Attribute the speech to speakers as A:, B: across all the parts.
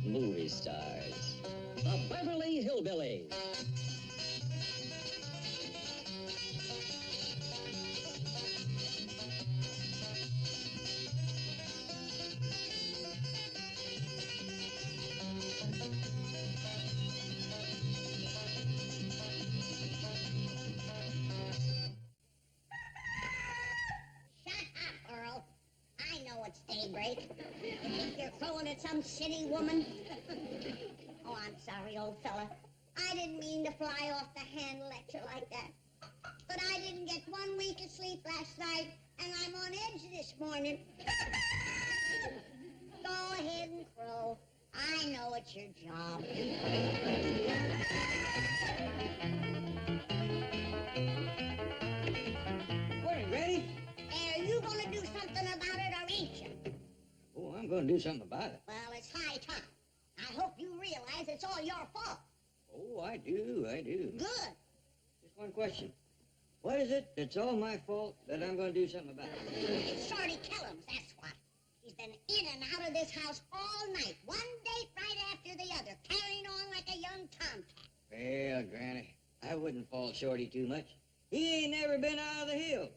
A: movie stars. The Beverly Hillbillies.
B: It's daybreak. You think you're crowing at some city woman? Oh, I'm sorry, old fella. I didn't mean to fly off the handle at you like that. But I didn't get 1 week of sleep last night, and I'm on edge this morning. Go ahead and crow. I know it's your job.
C: Morning, Granny.
B: Are you going to do something about it, or ain't you?
C: Oh, I'm going to do something about it.
B: Well, it's high time. I hope you realize it's all your fault.
C: Oh, I do.
B: Good.
C: Just one question. What is it that's all my fault that I'm going to do something about?
B: It's Shorty Kellums, that's what. He's been in and out of this house all night, one date right after the other, carrying on like a young tomcat.
C: Well, Granny, I wouldn't fault Shorty too much. He ain't never been out of the hills.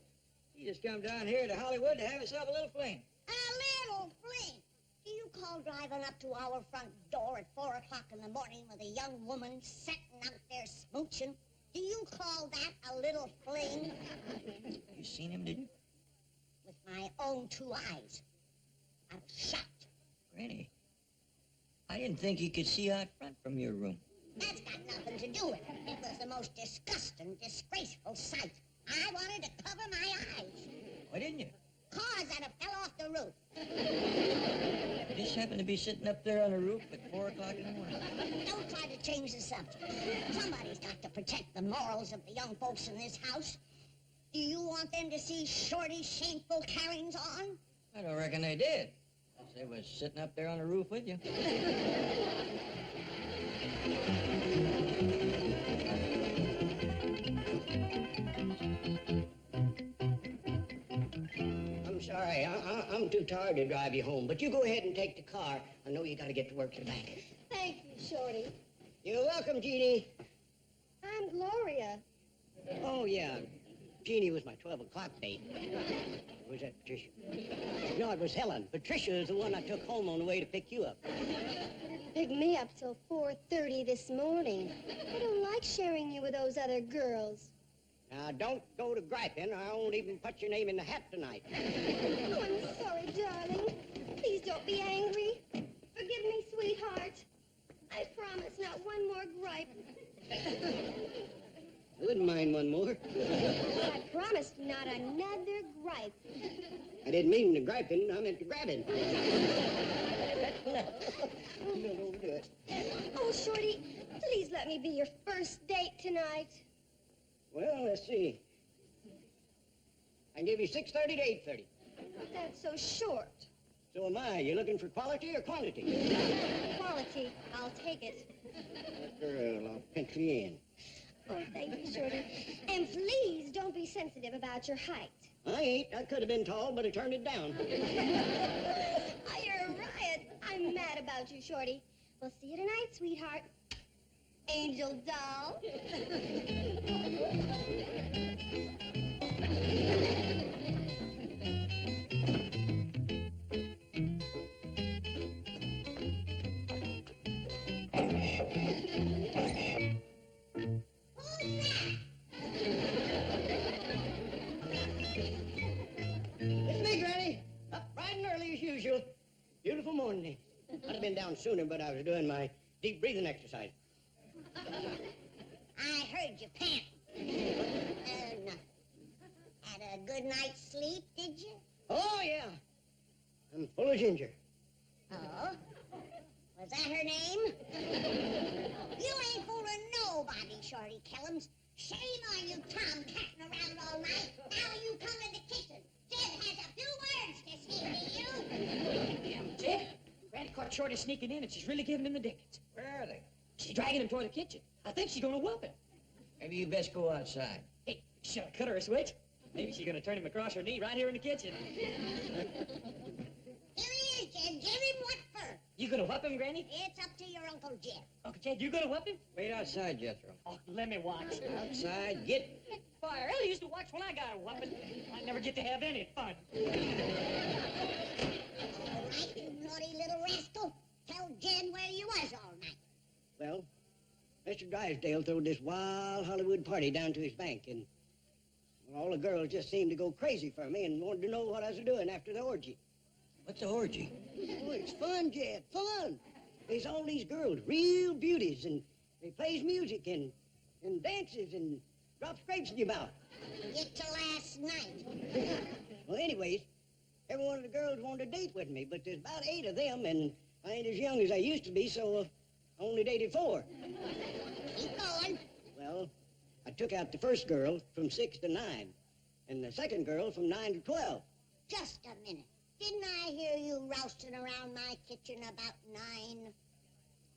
C: He just come down here to Hollywood to have himself a little fling.
B: A little fling? Do you call driving up to our front door at 4 o'clock in the morning with a young woman sitting out there smooching? Do you call that a little fling?
C: You seen him, did you?
B: With my own 2 eyes. I was shocked.
C: Granny, I didn't think you could see out front from your room.
B: That's got nothing to do with it. It was the most disgusting, disgraceful sight. I wanted to cover my eyes.
C: Why didn't you?
B: Cars that have fell off the roof.
C: You just happened to be sitting up there on the roof at 4 o'clock in the morning.
B: Don't try to change the subject. Somebody's got to protect the morals of the young folks in this house. Do you want them to see Shorty's shameful carryings on?
C: I don't reckon they did. They was sitting up there on the roof with you.
D: I'm sorry. I'm too tired to drive you home, but you go ahead and take the car. I know you got to get to work to the bank.
E: Thank you, Shorty.
D: You're welcome, Jeannie.
E: I'm Gloria.
D: Oh, yeah. Jeannie was my 12 o'clock date. Or was that Patricia? No, it was Helen. Patricia is the one I took home on the way to pick you up.
E: Picked me up till 4:30 this morning. I don't like sharing you with those other girls.
D: Now, don't go to griping, or I won't even put your name in the hat tonight.
E: Oh, I'm sorry, darling. Please don't be angry. Forgive me, sweetheart. I promise not one more gripe.
D: I wouldn't mind one more.
E: I promised not another gripe.
D: I didn't mean the griping, I meant the grabbing. Don't overdo it.
E: Oh, Shorty, please let me be your first date tonight.
D: Well, let's see. I can give you 6:30 to 8:30.
E: That's so short.
D: So am I. You looking for quality or quantity?
E: Quality. I'll take it.
D: Girl, I'll pinch you in.
E: Oh, thank you, Shorty. And please don't be sensitive about your height.
D: I ain't. I could have been tall, but I turned it down.
E: Oh, you're a riot. I'm mad about you, Shorty. We'll see you tonight, sweetheart. Angel doll.
D: It's me, Granny. Up bright and early as usual. Beautiful morning. I'd have been down sooner, but I was doing my deep breathing exercise.
B: I heard you panting. Had a good night's sleep, did you?
D: Oh, yeah. I'm full of ginger.
B: Oh? Was that her name? You ain't fooling nobody, Shorty Kellums. Shame on you, tomcatting around all night. Now you come in the kitchen. Jed has a few words to say to you.
F: Damn, Jed. Granny caught Shorty sneaking in, and she's really giving him the dickens.
C: Where are they?
F: She's dragging him toward the kitchen. I think she's gonna whoop him.
C: Maybe you best go outside.
F: Hey, should I cut her a switch? Maybe she's gonna turn him across her knee right here in the kitchen.
B: Here he is, Jed. Give him what for.
F: You You gonna whoop him, Granny?
B: It's up to your Uncle Jed.
F: Uncle Jed, you gonna whoop him?
C: Wait outside, Jethro.
F: Oh, let me watch.
C: Outside, get...
F: Fire, Ellie used to watch when I got a whooping. I never get to have any fun.
B: All right, you naughty little rascal. Tell Jed where you was all night.
D: Well, Mr. Drysdale threw this wild Hollywood party down to his bank, and all the girls just seemed to go crazy for me and wanted to know what I was doing after the orgy.
C: What's a orgy?
D: Oh, it's fun, Jed, fun. There's all these girls, real beauties, and they plays music and dances and drops grapes in your mouth.
B: Get to last night.
D: Well, anyways, every one of the girls wanted to date with me, but there's about 8 of them, and I ain't as young as I used to be, so I only dated 4.
B: Keep going.
D: Well, I took out the first girl from 6 to 9, and the second girl from 9 to 12.
B: Just a minute. Didn't I hear you rousting around my kitchen about 9?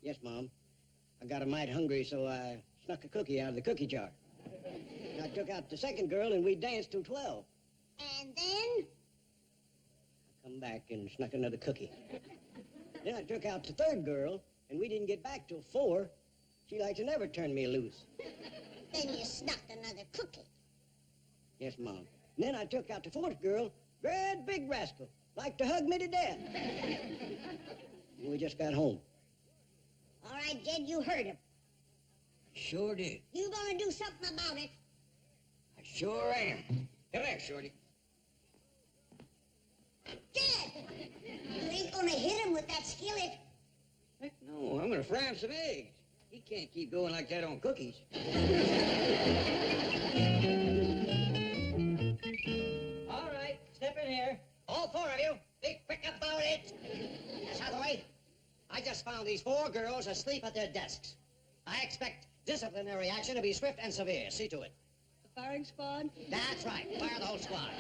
D: Yes, Mom. I got a mite hungry, so I snuck a cookie out of the cookie jar. And I took out the second girl, and we danced till 12.
B: And then?
D: I come back and snuck another cookie. Then I took out the third girl, and we didn't get back till 4. She like to never turn me loose.
B: Then you snuck another cookie.
D: Yes, Mom. And then I took out the fourth girl, great big rascal, like to hug me to death. And we just got home.
B: All right, Jed, you heard him.
C: Sure did.
B: You gonna do something about it?
C: I sure am. Come here, Shorty.
B: Jed! You ain't gonna hit him with that skillet.
C: Heck no, I'm gonna fry him some eggs. He can't keep going like that on cookies.
D: All right, step in here. All 4 of you, be quick about it. Miss Hathaway, I just found these 4 girls asleep at their desks. I expect disciplinary action to be swift and severe. See to it.
G: The firing squad?
D: That's right. Fire the whole squad.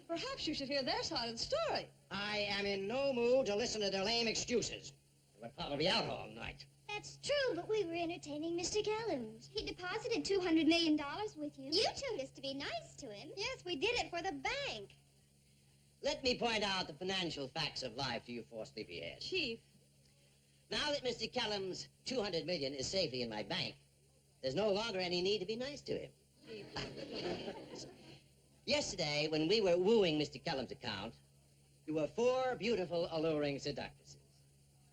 G: Perhaps you should hear their side of the story.
D: I am in no mood to listen to their lame excuses. We'll probably be out all night.
E: That's true, but we were entertaining Mr. Callums. He deposited $200 million with you. You told us to be nice to him. Yes, we did it for the bank.
D: Let me point out the financial facts of life to you 4 sleepyheads.
G: Chief.
D: Now that Mr. Callum's $200 million is safely in my bank, there's no longer any need to be nice to him. Yesterday, when we were wooing Mr. Callum's account, you were 4 beautiful, alluring seductresses.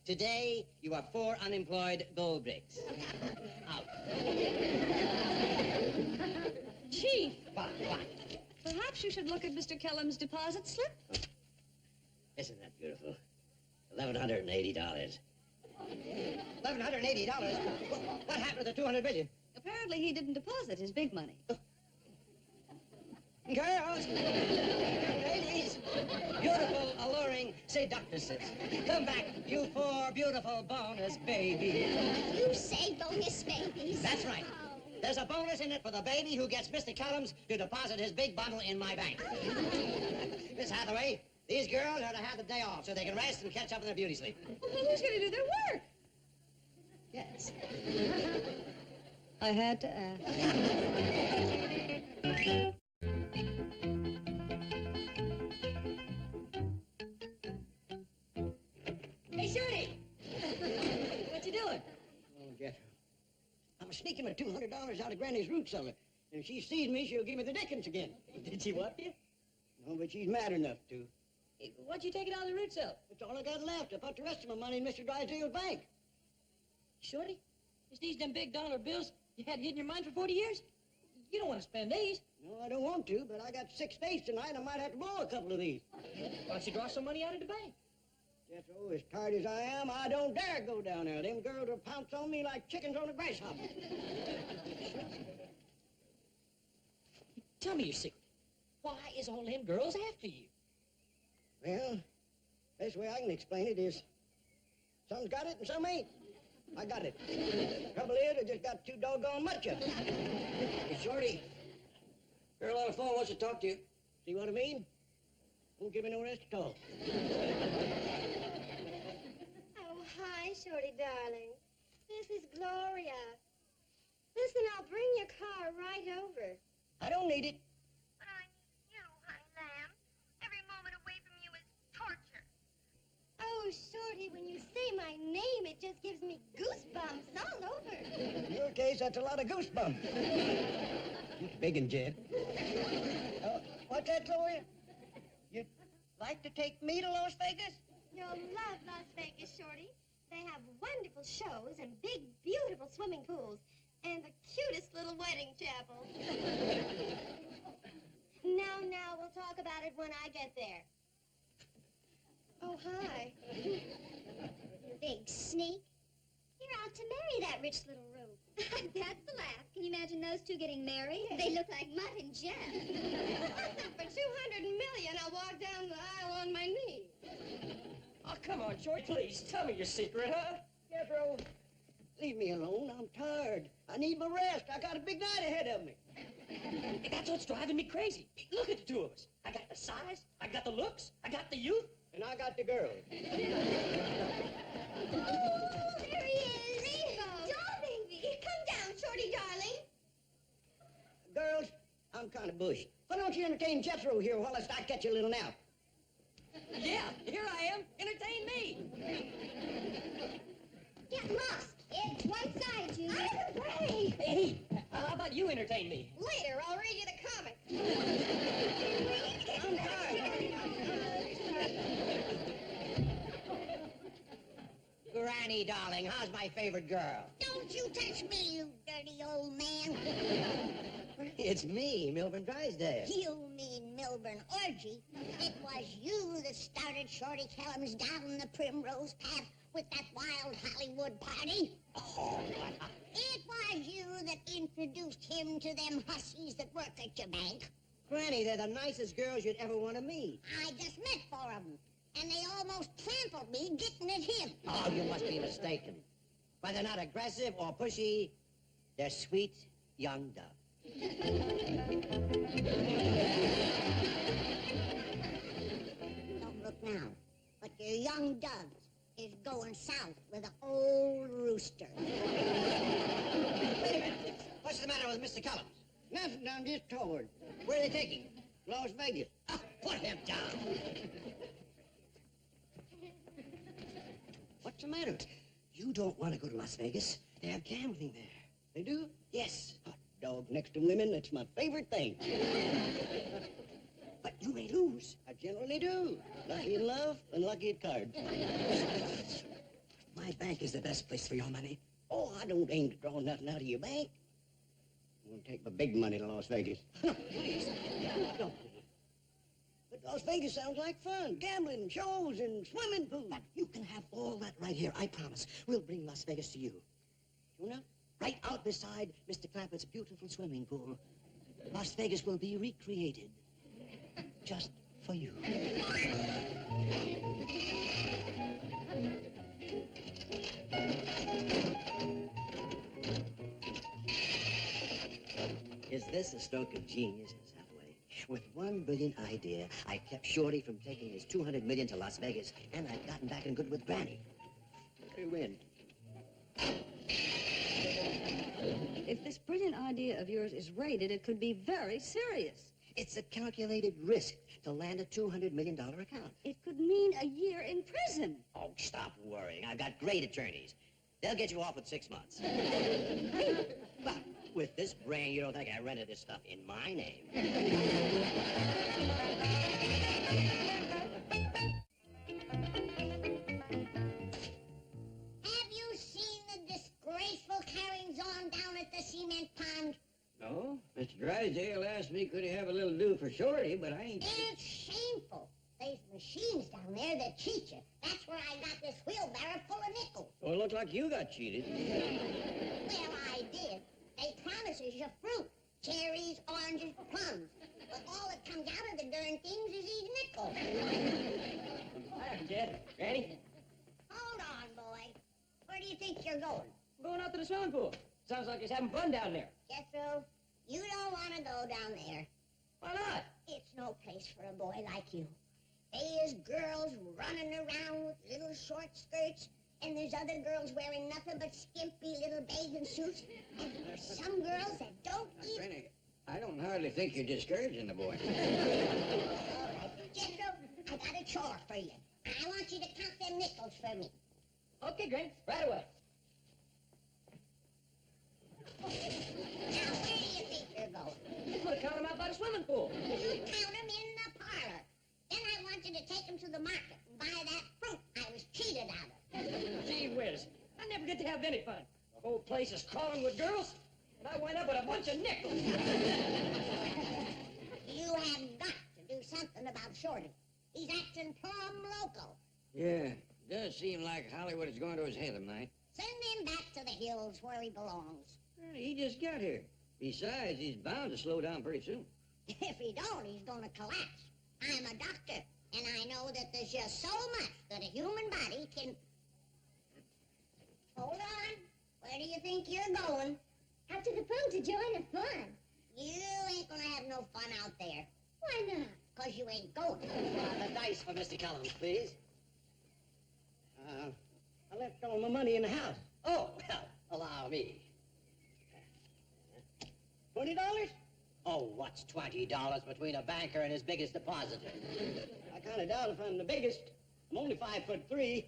D: Today, you are 4 unemployed gold bricks. Out.
G: Chief,
D: What?
G: perhaps you should look at Mr. Kellum's deposit slip.
D: Isn't that beautiful? $1,180. $1,180? What happened to the $200 million?
G: Apparently he didn't deposit his big money.
D: Girls, ladies, beautiful, alluring seductresses. Come back, you 4 beautiful bonus babies.
E: You say bonus babies.
D: That's right. There's a bonus in it for the baby who gets Mr. Callums to deposit his big bundle in my bank. Miss Hathaway, these girls are to have the day off so they can rest and catch up on their beauty sleep.
G: Well, who's going to do their work?
D: Yes.
G: I had to ask.
F: Hey, Shorty! What you doing?
D: Oh, Jethro. I'm sneaking my $200 out of Granny's root cellar. And if she sees me, she'll give me the dickens again.
F: Did she whoop you?
D: No, but she's mad enough to.
F: Hey, what'd you take it out of the root cell?
D: That's all I got left. I put the rest of my money in Mr. Drysdale's bank.
F: Shorty, is these them big dollar bills you had hidden in your mind for 40 years? You don't want to spend these.
D: No, I don't want to, but I got 6 days tonight. I might have to borrow a couple of these.
F: Why don't you draw some money out of the bank?
D: Jethro, as tired as I am, I don't dare go down there. Them girls will pounce on me like chickens on a grasshopper.
F: Tell me your secret. Why is all them girls after you?
D: Well, best way I can explain it is some's got it and some ain't. I got it. Trouble is, I just got too doggone much of it.
C: Hey, Shorty. Girl on the phone wants to talk to you.
D: See what I mean? Won't give me no rest at all.
E: Oh, hi, Shorty, darling. This is Gloria. Listen, I'll bring your car right over.
D: I don't need it.
E: But I need you, honey lamb. Every moment away from you is torture. Oh, Shorty, when you say my name, it just gives me goosebumps all over.
D: In your case, that's a lot of goosebumps. Big and Jed. What's that, Chloe? You'd like to take me to Las Vegas?
E: You'll love Las Vegas, Shorty. They have wonderful shows and big, beautiful swimming pools and the cutest little wedding chapel. Now, we'll talk about it when I get there. Oh, hi. You big sneak. You're out to marry that rich little rube. That's the laugh. Can you imagine those two getting married? They look like Mutt and Jeff. For $200 million, I'll walk down the aisle on my knee.
F: Oh, come on, Shorty, please. Tell me your secret, huh?
D: Jethro, leave me alone. I'm tired. I need my rest. I got a big night ahead of me.
F: That's what's driving me crazy. Look at the two of us. I got the size, I got the looks, I got the youth.
D: And I got the girl.
E: Oh, there he is. Doll baby. Come down, Shorty, darling.
D: Girls, I'm kind of bushy. Why don't you entertain Jethro here while I catch you a little nap?
F: Yeah, here I am. Entertain me.
E: Get lost. It's one side, Junior. I'm afraid.
F: Hey, how about you entertain me?
E: Later, I'll read you the comic.
D: I'm tired. Granny, darling, how's my favorite girl?
B: Don't you touch me, you dirty old man.
D: It's me, Milburn Drysdale.
B: You mean Milburn Orgy. It was you that started Shorty Kellums down the primrose path with that wild Hollywood party.
D: Oh,
B: It was you that introduced him to them hussies that work at your bank.
D: Granny, they're the nicest girls you'd ever want to meet.
B: I just met four of them, and they almost trampled me getting at him.
D: Oh, you must be mistaken. Whether not aggressive or pushy, they're sweet young doves.
B: Don't look now, but your young doves is going south with an old rooster.
D: What's the matter with Mr. Kellums? Nothing, I'm just tired. Where are they taking? Las Vegas. Oh, put him down. What's the matter? You don't want to go to Las Vegas. They have gambling there. They do? Yes. Hot dog next to women, that's my favorite thing. But you may lose. I generally do. Lucky in love and lucky at cards. My bank is the best place for your money. Oh, I don't aim to draw nothing out of your bank. I'm going to take my big money to Las Vegas. Please. Don't. But Las Vegas sounds like fun. Gambling, shows, and swimming pools. But you can have all that right here, I promise. We'll bring Las Vegas to you. You know? Right out beside Mr. Clappett's beautiful swimming pool. Las Vegas will be recreated. Just for you. Is this a stroke of genius, Miss Hathaway? With one brilliant idea, I kept Shorty from taking his $200 million to Las Vegas, and I've gotten back in good with Granny. We win.
G: If this brilliant idea of yours is raided, it could be very serious.
D: It's a calculated risk to land a $200 million account.
G: It could mean a year in prison.
D: Oh, stop worrying. I've got great attorneys. They'll get you off with 6 months. But with this brain, you don't think I rented this stuff in my name.
B: Have you seen the disgraceful carryings-on down at the cement pond?
C: No, Mr. Drysdale asked me could he have a little do for Shorty, but I ain't...
B: It's shameful. There's machines down there that cheat you. That's where I got this wheelbarrow full of nickels.
C: Oh, it looked like you got cheated.
B: Well, I did. They promises you fruit. Cherries, oranges, plums. But all that comes out of the darn things is these nickels.
F: Hi, Dad. Granny?
B: Hold on, boy. Where do you think you're going?
F: I'm going out to the swimming pool. Sounds like he's having fun down there.
B: Jethro, you don't want to go down there.
F: Why not?
B: It's no place for a boy like you. There's girls running around with little short skirts, and there's other girls wearing nothing but skimpy little bathing suits, and there's some girls that don't even...
C: Granny, I don't hardly think you're discouraging the boy.
B: All right, Jethro, I got a chore for you. I want you to count them nickels for me.
F: Okay, Granny, right away.
B: Now, where do you think you're going?
F: I'm gonna count them out by the swimming pool.
B: You count them in the parlor. Then I want you to take them to the market and buy that fruit I was cheated out of.
F: Gee whiz, I never get to have any fun. The whole place is crawling with girls, and I wind up with a bunch of nickels.
B: You have got to do something about Shorty. He's acting plumb local.
C: Yeah, does seem like Hollywood is going to his head tonight.
B: Send him back to the hills where he belongs.
C: Well, he just got here. Besides, he's bound to slow down pretty soon.
B: If he don't, he's gonna collapse. I'm a doctor, and I know that there's just so much that a human body can... Hold on. Where do you think you're going?
E: Out to the pool to join the fun.
B: You ain't gonna have no fun out there.
E: Why not?
B: 'Cause you ain't going.
D: The dice for Mr. Cullums, please. I left all my money in the house. Oh, well, allow me. $20? Oh, what's $20 between a banker and his biggest depositor? I kind of doubt if I'm the biggest. I'm only 5'3".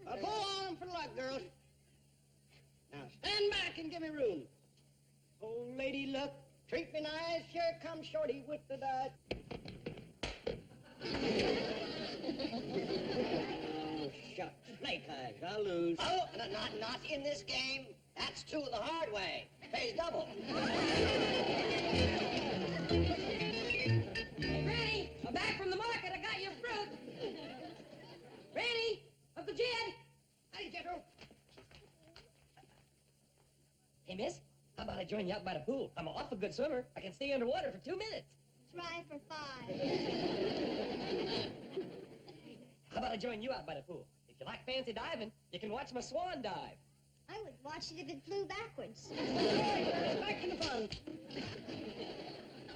D: I'll pull on them for luck, girls. Now stand back and give me room. Old lady luck, treat me nice. Here comes Shorty with the dice. Oh, shucks. Snake eyes, I'll lose. Oh, not in this game. That's two the hard way. Pays double.
F: Granny, I'm back from the market. I got your fruit. Granny, Uncle Jed.
D: How do you get her?
F: Hey, miss, how about I join you out by the pool? I'm an awful good swimmer. I can stay underwater for 2 minutes.
E: Try for 5.
F: How about I join you out by the pool? If you like fancy diving, you can watch my swan dive.
E: I would watch it if it flew backwards.
F: Back to the fun.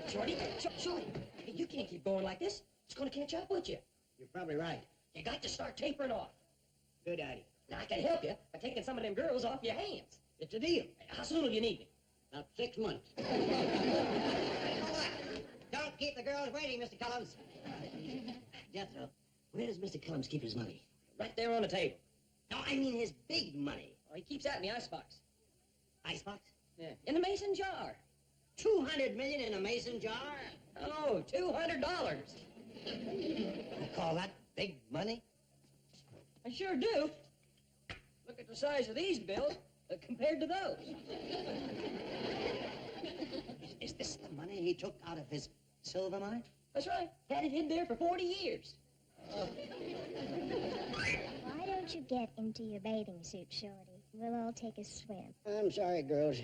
F: Shorty, Shorty, hey, you can't keep going like this. It's going to catch up with you.
D: You're probably right.
F: You got to start tapering off.
D: Good idea.
F: Now, I can help you by taking some of them girls off your hands.
D: It's a deal.
F: How soon will you need me?
D: About 6 months. Don't keep the girls waiting, Mr. Cullums. Jethro, where does Mr. Cullums keep his money?
F: Right there on the table.
D: No, I mean his big money.
F: Oh, he keeps that in the icebox.
D: Icebox?
F: Yeah. In the mason jar.
D: 200 million in a mason jar?
F: Oh, $200.
D: You call that big money?
F: I sure do. Look at the size of these bills compared to those.
D: Is this the money he took out of his silver mine?
F: That's right. Had it hid there for 40 years.
E: Why don't you get into your bathing suit, Shorty? We'll all take a swim.
D: I'm sorry, girls.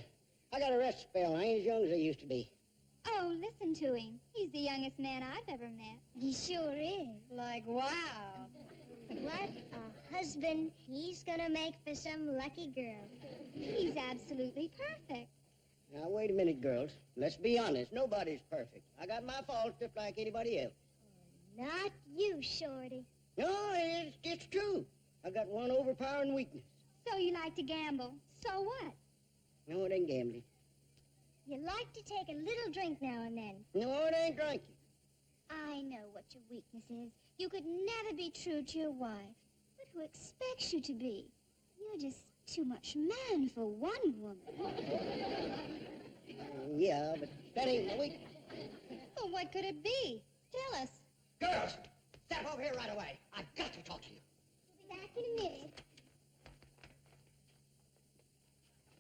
D: I got a rest spell. I ain't as young as I used to be.
E: Oh, listen to him. He's the youngest man I've ever met. He sure is. Like, wow. What a husband he's gonna make for some lucky girl. He's absolutely perfect.
D: Now, wait a minute, girls. Let's be honest. Nobody's perfect. I got my faults just like anybody else.
E: Not you, Shorty.
D: No, it's true. I got one overpowering weakness.
E: So you like to gamble. So what?
D: No, it ain't gambling.
E: You like to take a little drink now and then.
D: No, it ain't drinking.
E: I know what your weakness is. You could never be true to your wife. But who expects you to be? You're just too much man for one woman.
D: Yeah, but that ain't my weakness.
E: Well, what could it be? Tell us.
D: Girls, step over here right away. I've got to talk to you.
E: We'll be back in a minute.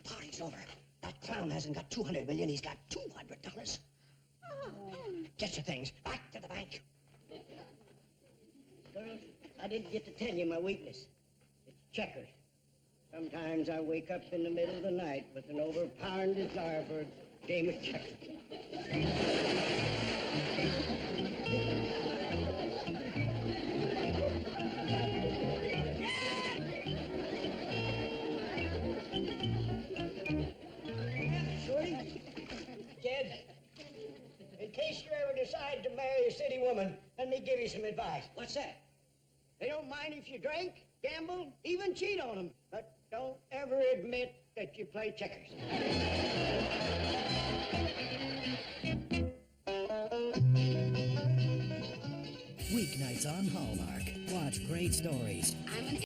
D: Party's over. That clown hasn't got 200 million. He's got $200.
E: Oh.
D: Get your things. Back to the bank. Girls, I didn't get to tell you my weakness. It's checkers. Sometimes I wake up in the middle of the night with an overpowering desire for a game of checkers. Shorty? Jed, in case you ever decide to marry a city woman, let me give you some advice. What's that? They don't mind if you drink, gamble, even cheat on them. But don't ever admit that you play checkers.
A: Weeknights on Hallmark. Watch great stories.
G: I'm an